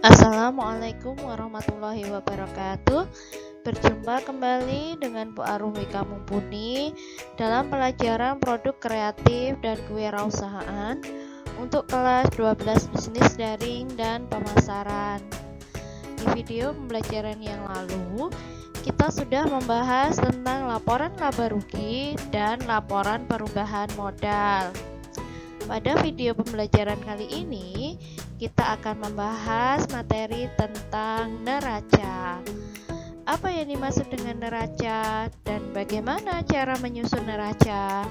Assalamualaikum warahmatullahi wabarakatuh. Berjumpa kembali dengan Bu Arum Wika Mumpuni dalam pelajaran produk kreatif dan kewirausahaan untuk kelas 12 bisnis daring dan pemasaran. Di video pembelajaran yang lalu, kita sudah membahas tentang laporan laba rugi dan laporan perubahan modal. Pada video pembelajaran kali ini, kita akan membahas materi tentang neraca. Apa yang dimaksud dengan neraca dan bagaimana cara menyusun neraca?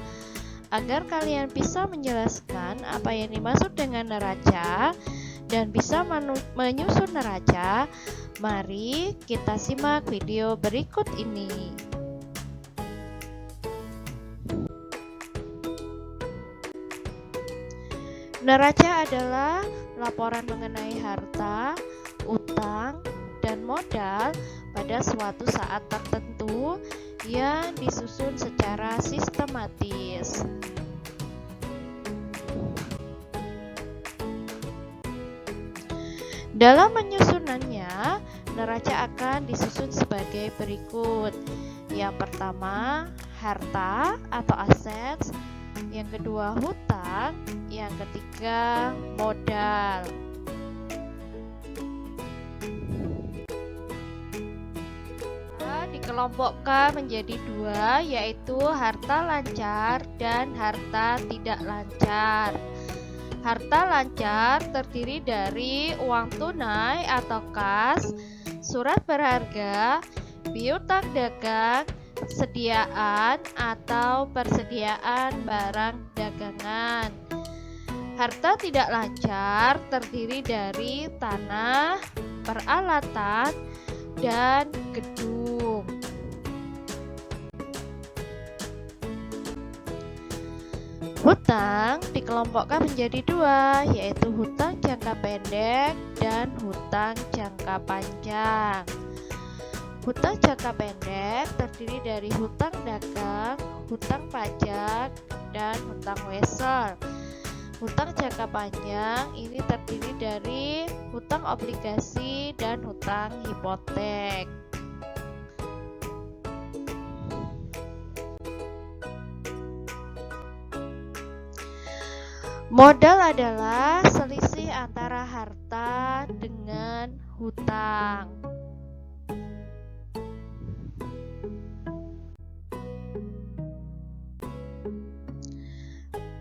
Agar kalian bisa menjelaskan apa yang dimaksud dengan neraca dan bisa menyusun neraca, mari kita simak video berikut ini. Neraca adalah laporan mengenai harta, utang, dan modal pada suatu saat tertentu yang disusun secara sistematis. Dalam menyusunannya, neraca akan disusun sebagai berikut. Yang pertama, harta atau aset. Yang kedua, hutang. Yang ketiga, modal. Dikelompokkan menjadi dua, yaitu harta lancar dan harta tidak lancar. Harta lancar terdiri dari uang tunai atau kas, surat berharga, piutang dagang, sediaan atau persediaan barang dagangan. Harta tidak lancar terdiri dari tanah, peralatan, dan gedung. Hutang dikelompokkan menjadi dua, yaitu hutang jangka pendek dan hutang jangka panjang. Hutang jangka pendek terdiri dari hutang dagang, hutang pajak, dan hutang wesel. Hutang jangka panjang ini terdiri dari hutang obligasi dan hutang hipotek. Modal adalah selisih antara harta dengan hutang.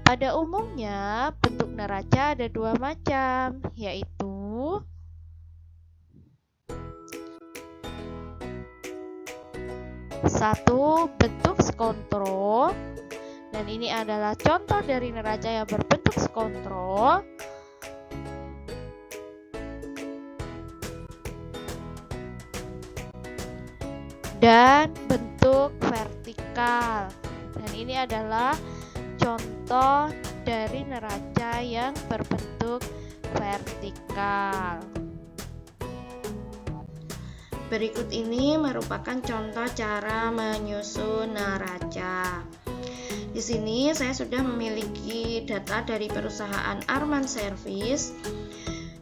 Pada umumnya, bentuk neraca ada dua macam, yaitu satu, bentuk skontro, dan ini adalah contoh dari neraca yang berbentuk skontro. Dan bentuk vertikal, dan ini adalah contoh dari neraca yang berbentuk vertikal. Berikut ini merupakan contoh cara menyusun neraca. Di sini saya sudah memiliki data dari perusahaan Arman Service,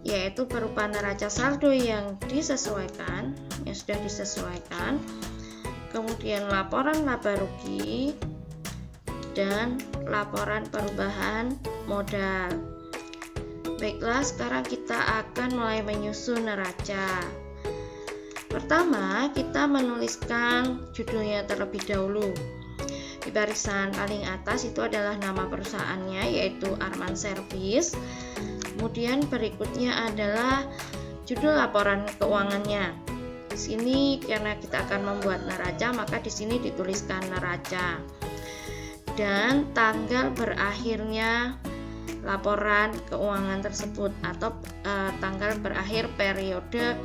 yaitu berupa neraca saldo yang disesuaikan, yang sudah disesuaikan, kemudian laporan laba rugi, dan laporan perubahan modal. Baiklah, sekarang kita akan mulai menyusun neraca. Pertama, kita menuliskan judulnya terlebih dahulu. Di barisan paling atas itu adalah nama perusahaannya, yaitu Arman Service. Kemudian berikutnya adalah judul laporan keuangannya. Di sini karena kita akan membuat neraca, maka di sini dituliskan neraca. Dan tanggal berakhirnya laporan keuangan tersebut atau tanggal berakhir periode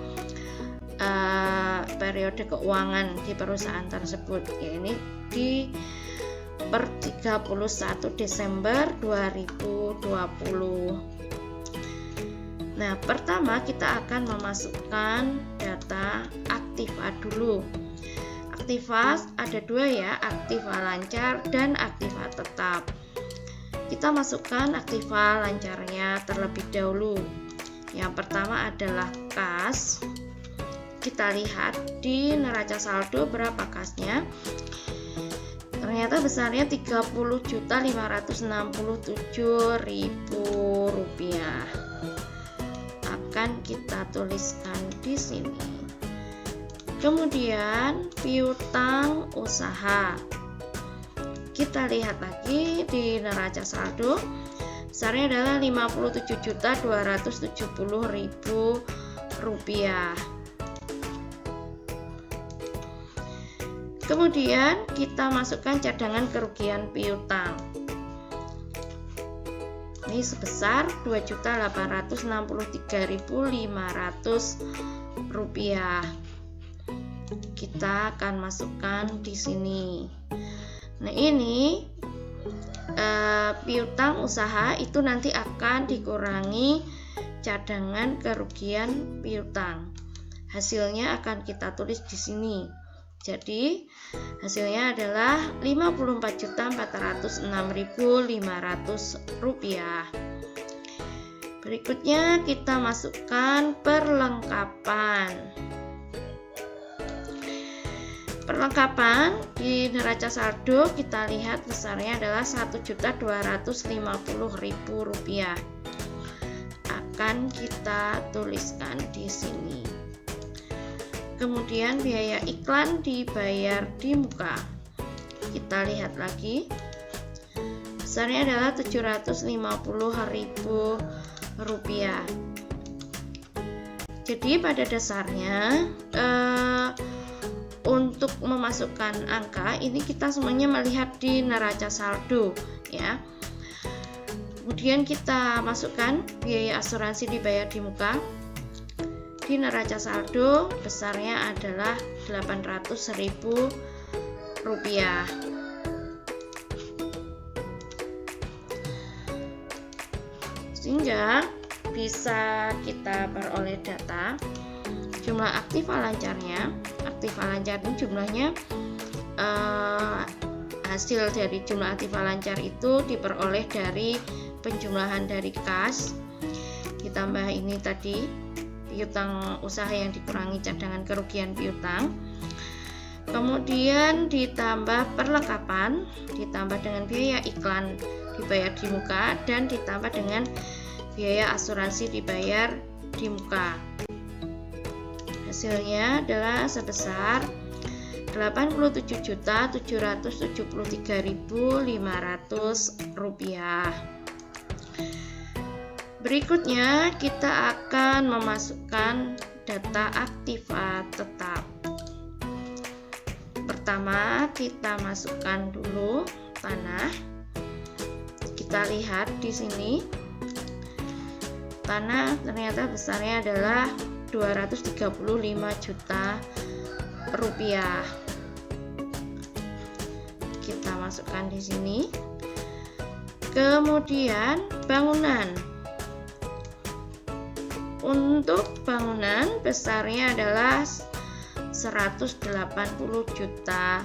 keuangan di perusahaan tersebut, ini di per 31 Desember 2020. Nah, pertama kita akan memasukkan data aktiva dulu. Aktiva ada dua ya, aktiva lancar dan aktiva tetap. Kita masukkan aktiva lancarnya terlebih dahulu. Yang pertama adalah kas. Kita lihat di neraca saldo berapa kasnya. Ternyata besarnya Rp30.567.000. Akan kita tuliskan di sini. Kemudian piutang usaha. Kita lihat lagi di neraca saldo. Besarnya adalah Rp57.270.000. Kemudian kita masukkan cadangan kerugian piutang. Ini sebesar Rp2.863.500. Kita akan masukkan di sini. Nah, ini piutang usaha itu nanti akan dikurangi cadangan kerugian piutang. Hasilnya akan kita tulis di sini. Jadi hasilnya adalah Rp54.606.500. Berikutnya kita masukkan perlengkapan. Perlengkapan di neraca saldo kita lihat besarnya adalah Rp1.250.000. Akan kita tuliskan di sini. Kemudian biaya iklan dibayar di muka. Kita lihat lagi. Besarnya adalah Rp750.000. Jadi pada dasarnya untuk memasukkan angka ini kita semuanya melihat di neraca saldo ya. Kemudian kita masukkan biaya asuransi dibayar di muka. Di neraca saldo besarnya adalah Rp800.000. Sehingga bisa kita peroleh data jumlah aktiva lancarnya. Aktiva lancar ini jumlahnya hasil dari jumlah aktiva lancar itu diperoleh dari penjumlahan dari kas ditambah ini tadi piutang usaha yang dikurangi cadangan kerugian piutang, kemudian ditambah perlengkapan, ditambah dengan biaya iklan dibayar di muka, dan ditambah dengan biaya asuransi dibayar di muka. Hasilnya adalah sebesar Rp87.773.500. Berikutnya kita akan memasukkan data aktiva tetap. Pertama kita masukkan dulu tanah. Kita lihat di sini tanah ternyata besarnya adalah Rp235 juta. Kita masukkan di sini. Kemudian bangunan. Untuk bangunan besarnya adalah Rp180 juta.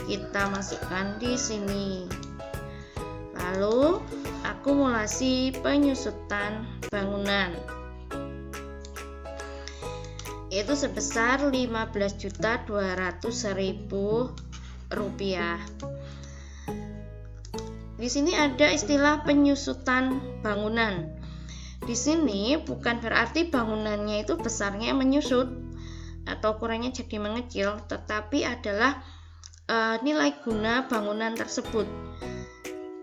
Kita masukkan di sini. Lalu akumulasi penyusutan bangunan itu sebesar Rp15.200.000. Di sini ada istilah penyusutan bangunan. Di sini bukan berarti bangunannya itu besarnya menyusut atau ukurannya jadi mengecil, tetapi adalah nilai guna bangunan tersebut.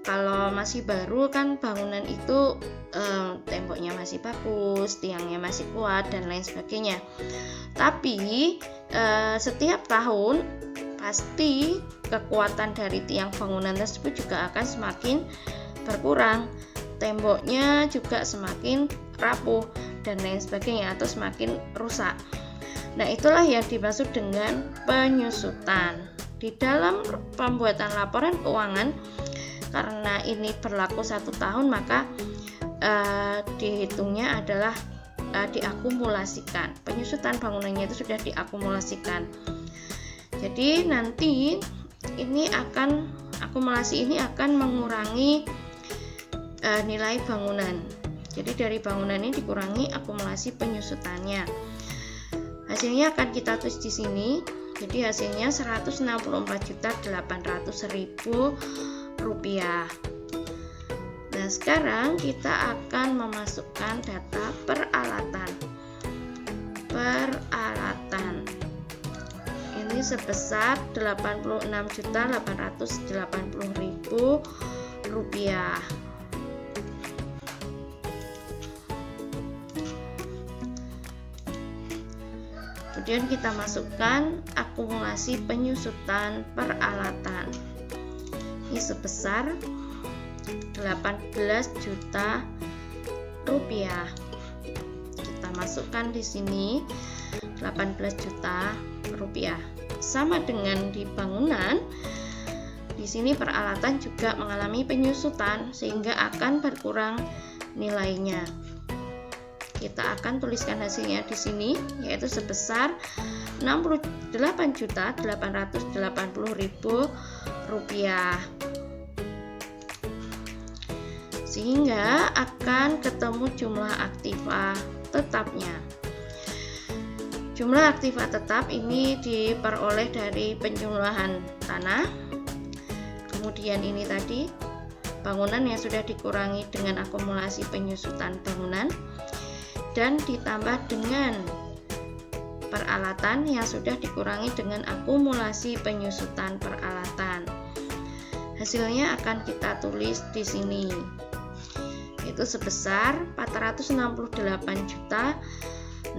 Kalau masih baru kan bangunan itu temboknya masih bagus, tiangnya masih kuat dan lain sebagainya. Tapi setiap tahun pasti kekuatan dari tiang bangunan tersebut juga akan semakin berkurang, temboknya juga semakin rapuh dan lain sebagainya atau semakin rusak. Nah, itulah yang dimaksud dengan penyusutan. Di dalam pembuatan laporan keuangan, karena ini berlaku 1 tahun, maka dihitungnya adalah diakumulasikan. Penyusutan bangunannya itu sudah diakumulasikan. Jadi nanti akumulasi ini akan mengurangi nilai bangunan. Jadi dari bangunan ini dikurangi akumulasi penyusutannya. Hasilnya akan kita tulis di sini. Jadi hasilnya Rp164.800.000. Nah, sekarang kita akan memasukkan data peralatan. Ini sebesar Rp86.880.000. Kemudian kita masukkan akumulasi penyusutan peralatan. Ini sebesar Rp18 juta. Kita masukkan di sini Rp18 juta. Sama dengan di bangunan, di sini peralatan juga mengalami penyusutan sehingga akan berkurang nilainya. Kita akan tuliskan hasilnya di sini, yaitu sebesar Rp68.880.000, sehingga akan ketemu jumlah aktiva tetapnya. Jumlah aktiva tetap ini diperoleh dari penjumlahan tanah. Kemudian ini tadi bangunan yang sudah dikurangi dengan akumulasi penyusutan bangunan dan ditambah dengan peralatan yang sudah dikurangi dengan akumulasi penyusutan peralatan. Hasilnya akan kita tulis di sini. Itu sebesar Rp468.680.000,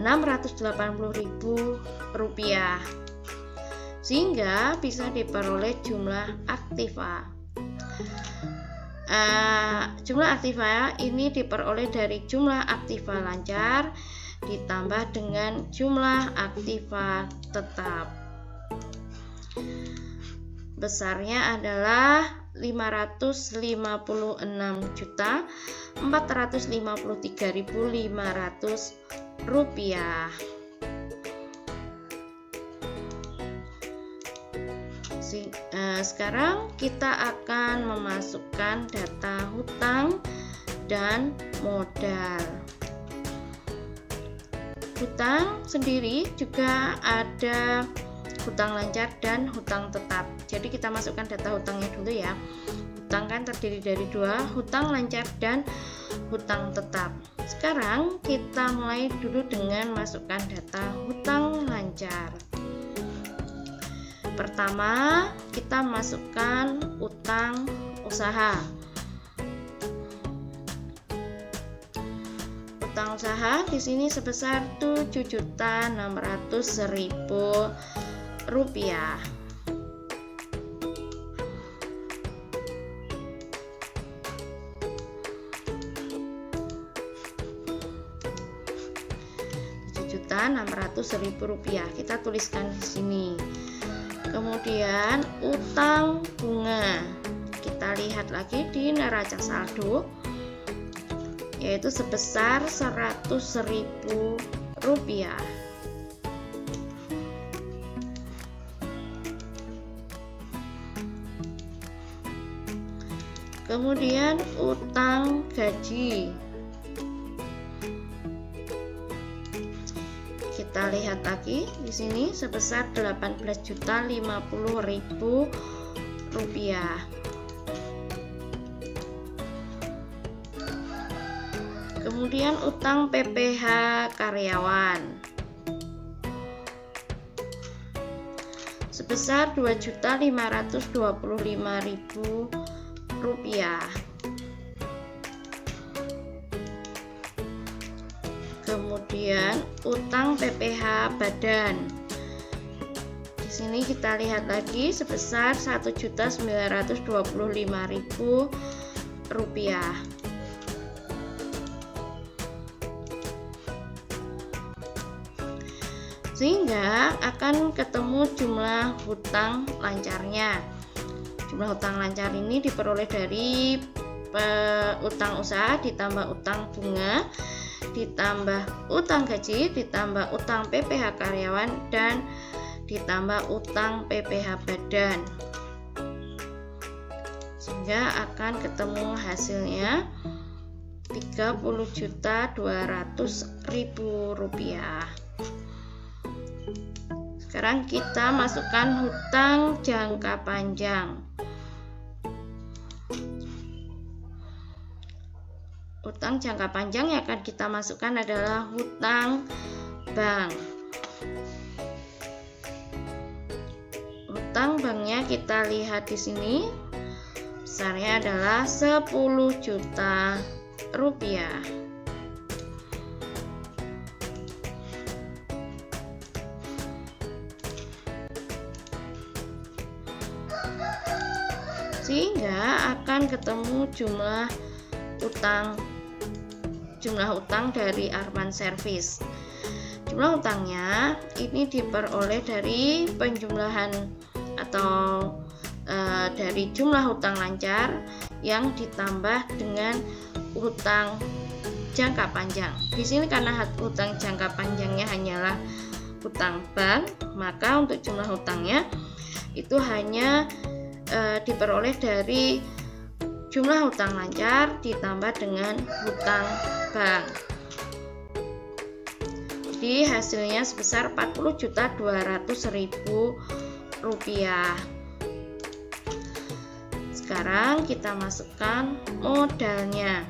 sehingga bisa diperoleh jumlah aktiva. Jumlah aktiva ini diperoleh dari jumlah aktiva lancar ditambah dengan jumlah aktiva tetap. Besarnya adalah Rp556.453.500. Sekarang kita akan memasukkan data hutang dan modal. Hutang sendiri juga ada hutang lancar dan hutang tetap. Jadi kita masukkan data hutangnya dulu ya. Hutang kan terdiri dari dua, hutang lancar dan hutang tetap. Sekarang kita mulai dulu dengan masukkan data hutang lancar. Pertama, kita masukkan utang usaha. Utang usaha di sini sebesar Rp7.600.000. Rp7.600.000 kita tuliskan di sini. Kemudian utang bunga kita lihat lagi di neraca saldo, yaitu sebesar Rp100.000. Kemudian utang gaji kita lihat lagi di sini sebesar Rp18.050.000. Kemudian utang PPh karyawan sebesar Rp2.525.000. Kemudian utang PPh badan. Di sini kita lihat lagi sebesar Rp1.925.000. Sehingga akan ketemu jumlah hutang lancarnya. Jumlah hutang lancar ini diperoleh dari utang usaha ditambah utang bunga ditambah utang gaji ditambah utang PPh karyawan dan ditambah utang PPh badan. sehingga akan ketemu hasilnya Rp30.200.000. Sekarang kita masukkan hutang jangka panjang. Hutang jangka panjang yang akan kita masukkan adalah hutang bank. Hutang banknya kita lihat di sini, besarnya adalah 10 juta rupiah. Sehingga akan ketemu jumlah utang dari Arman Service. Jumlah utangnya ini diperoleh dari penjumlahan atau dari jumlah hutang lancar yang ditambah dengan hutang jangka panjang. Di sini karena hutang jangka panjangnya hanyalah hutang bank, maka untuk jumlah hutangnya itu hanya diperoleh dari jumlah hutang lancar ditambah dengan hutang bank. Jadi hasilnya sebesar Rp40.200.000. Sekarang kita masukkan modalnya.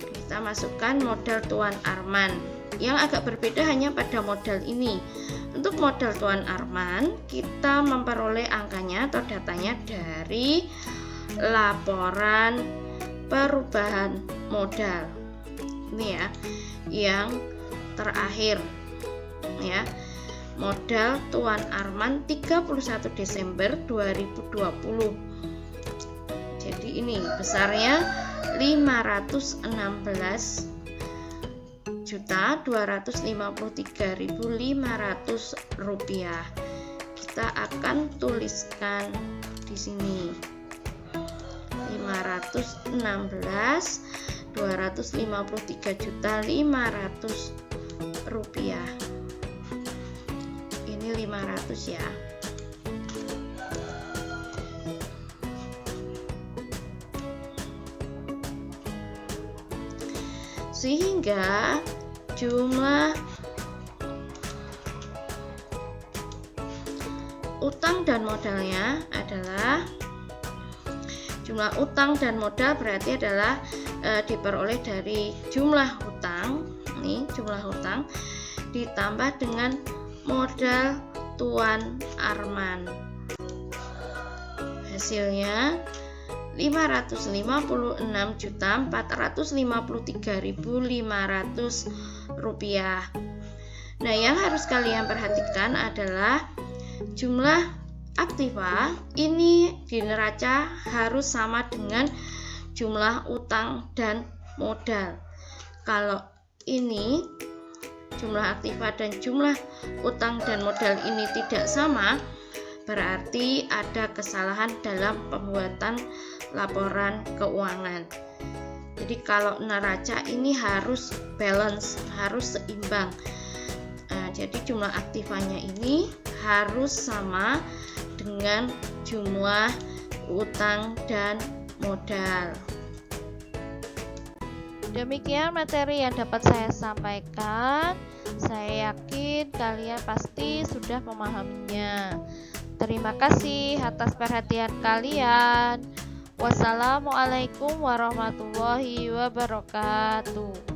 Kita masukkan modal Tuan Arman. Yang agak berbeda hanya pada modal ini. Untuk modal Tuan Arman, kita memperoleh angkanya atau datanya dari laporan perubahan modal. Ini ya, yang terakhir ya. Modal Tuan Arman 31 Desember 2020. Jadi ini besarnya Rp516.253.500. Kita akan tuliskan di sini 516.253.500 Ini 500 ya. Sehingga jumlah utang dan modalnya adalah jumlah utang dan modal berarti adalah diperoleh dari jumlah hutang, ini jumlah hutang ditambah dengan modal Tuan Arman. Hasilnya Rp556.453.500. Nah, yang harus kalian perhatikan adalah jumlah aktiva ini di neraca harus sama dengan jumlah utang dan modal. Kalau ini jumlah aktiva dan jumlah utang dan modal ini tidak sama, berarti ada kesalahan dalam pembuatan laporan keuangan. Jadi kalau neraca ini harus balance, harus seimbang. Jadi jumlah aktivanya ini harus sama dengan jumlah utang dan modal. Demikian materi yang dapat saya sampaikan. Saya yakin kalian pasti sudah memahaminya. Terima kasih atas perhatian kalian. Wassalamualaikum warahmatullahi wabarakatuh.